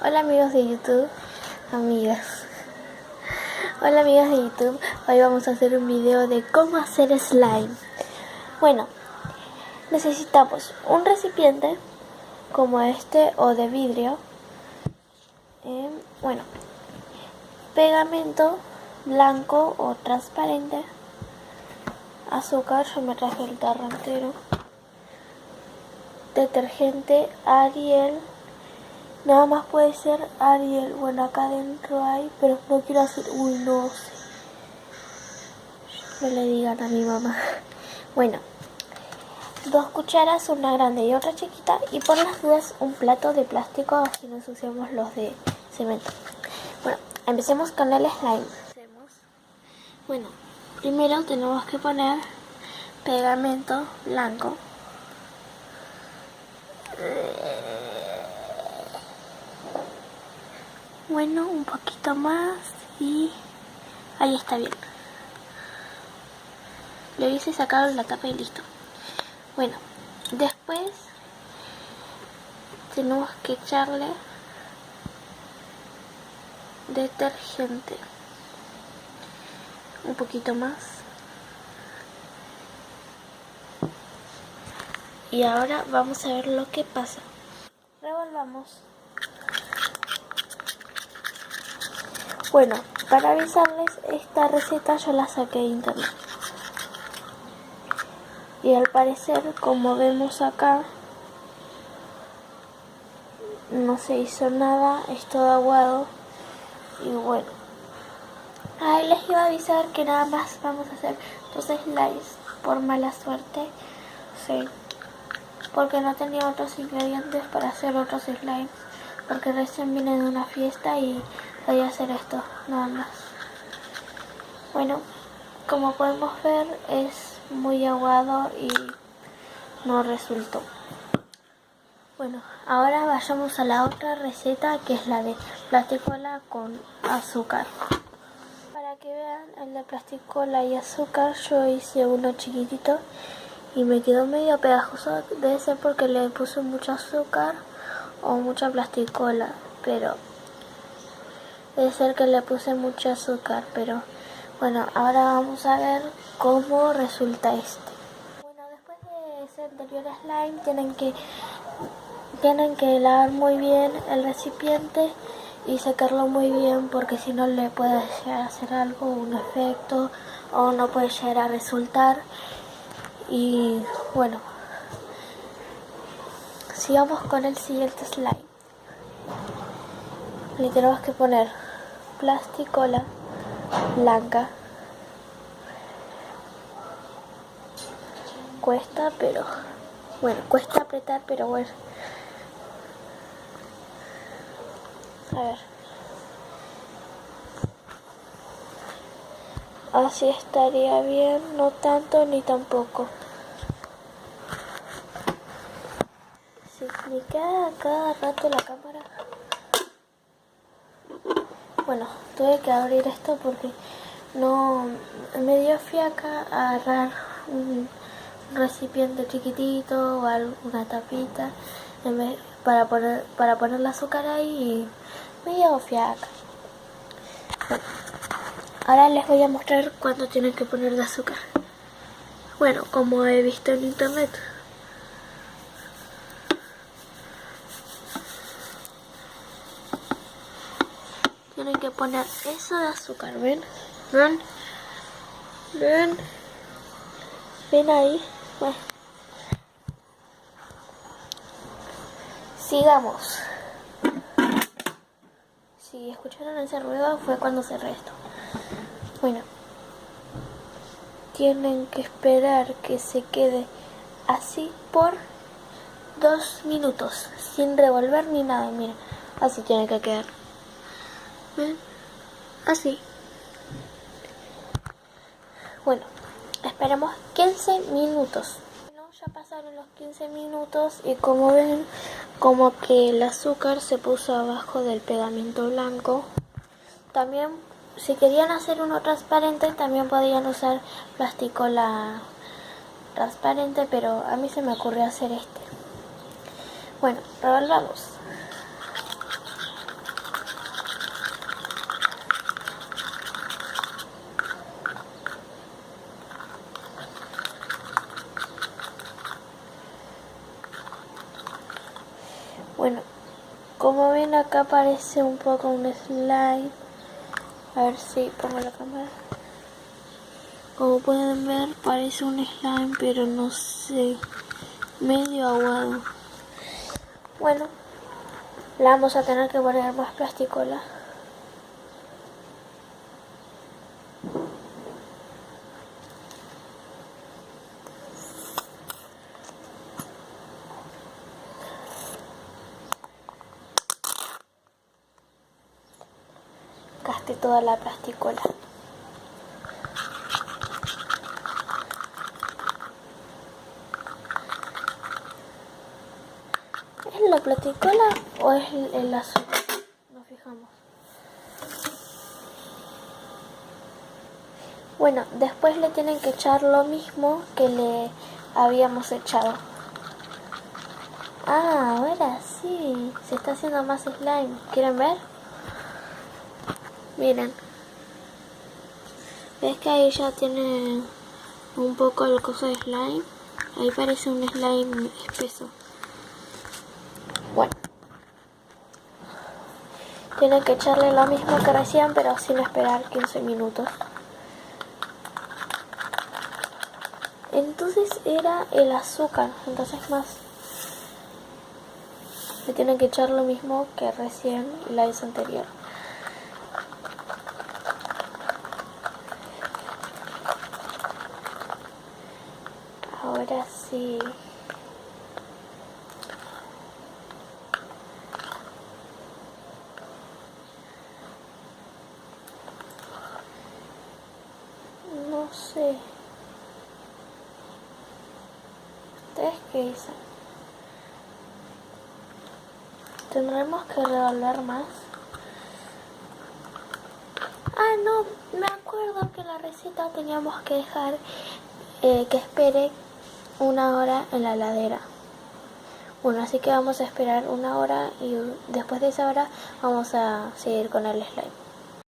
Hola amigos de YouTube, amigas. Hola amigos de YouTube, hoy vamos a hacer un video de cómo hacer slime. Bueno, necesitamos un recipiente como este o de vidrio. Bueno, pegamento blanco o transparente, azúcar, yo me traje el tarro entero, detergente Ariel. Nada más puede ser Ariel. Bueno, acá adentro hay, pero no quiero hacer... Uy, no sé. No le digan a mi mamá. Bueno, 2 cucharas, una grande y otra chiquita. Y por las dudas un plato de plástico, así no ensuciamos los de cemento. Bueno, empecemos con el slime. Bueno, primero tenemos que poner pegamento blanco. Bueno, un poquito más y ahí está bien. Le hice sacar la tapa y listo. Bueno, después tenemos que echarle detergente. Un poquito más. Y ahora vamos a ver lo que pasa. Revolvamos. Bueno, para avisarles, esta receta yo la saqué de internet. Y al parecer, como vemos acá, no se hizo nada, es todo aguado. Y bueno, les iba a avisar que nada más vamos a hacer 2 slices por mala suerte. Sí, porque no tenía otros ingredientes para hacer otros slimes. Porque recién vine de una fiesta y podía hacer esto, nada más. Bueno, como podemos ver es muy aguado y no resultó. Bueno, ahora vayamos a la otra receta, que es la de plasticola con azúcar. Para que vean el de plasticola y azúcar, yo hice uno chiquitito y me quedó medio pegajoso. Debe ser porque le puse mucho azúcar o mucha plasticola, pero debe ser que le puse mucho azúcar. Pero bueno, ahora vamos a ver cómo resulta este. Bueno, después de ese anterior slime tienen que lavar muy bien el recipiente y secarlo muy bien, porque si no le puede llegar a hacer algo, un efecto, o no puede llegar a resultar. Y bueno, sigamos con el siguiente slime. Le tenemos que poner plasticola blanca. Cuesta, pero bueno, cuesta apretar, pero bueno. A ver. Así estaría bien, no tanto ni tampoco. Se me queda cada rato la cámara. Bueno, tuve que abrir esto porque no me dio fiaca agarrar un recipiente chiquitito o alguna tapita para poner el azúcar ahí, y me dio fiaca. Bueno, ahora les voy a mostrar cuánto tienen que poner de azúcar. Bueno, como he visto en internet. Tienen que poner eso de azúcar, ¿ven? ¿Ven? ¿Ven? ¿Ven ahí? Bueno. Sigamos. Si escucharon ese ruido fue cuando cerré esto. Bueno. Tienen que esperar que se quede así por 2 minutos. Sin revolver ni nada, miren. Así tiene que quedar. ¿Ven? Así. Bueno, esperemos 15 minutos. Bueno, ya pasaron los 15 minutos y como ven, como que el azúcar se puso abajo del pegamento blanco. También, si querían hacer uno transparente, también podían usar plasticola transparente, pero a mí se me ocurrió hacer este. Bueno, revolvamos. Bueno, como ven acá parece un poco un slime. A ver si pongo la cámara. Como pueden ver parece un slime, pero no sé, medio aguado. Bueno, la vamos a tener que poner más plasticola. Gasté toda la plasticola. ¿Es la plasticola o es el azúcar? Nos fijamos. Bueno, después le tienen que echar lo mismo que le habíamos echado. Ah, ahora sí, se está haciendo más slime. ¿Quieren ver? Miren. ¿Ves que ahí ya tiene un poco el coso de slime? Ahí parece un slime espeso. Bueno. Tienen que echarle lo mismo que recién, pero sin esperar 15 minutos. Entonces era el azúcar, entonces más. Le tienen que echar lo mismo que recién la vez anterior. Ahora sí. No sé. ¿Ustedes qué dicen? Tendremos que revolver más. Ah, no, me acuerdo que en la receta teníamos que dejar que espere 1 hora en la heladera. Bueno, así que vamos a esperar 1 hora y después de esa hora vamos a seguir con el slime.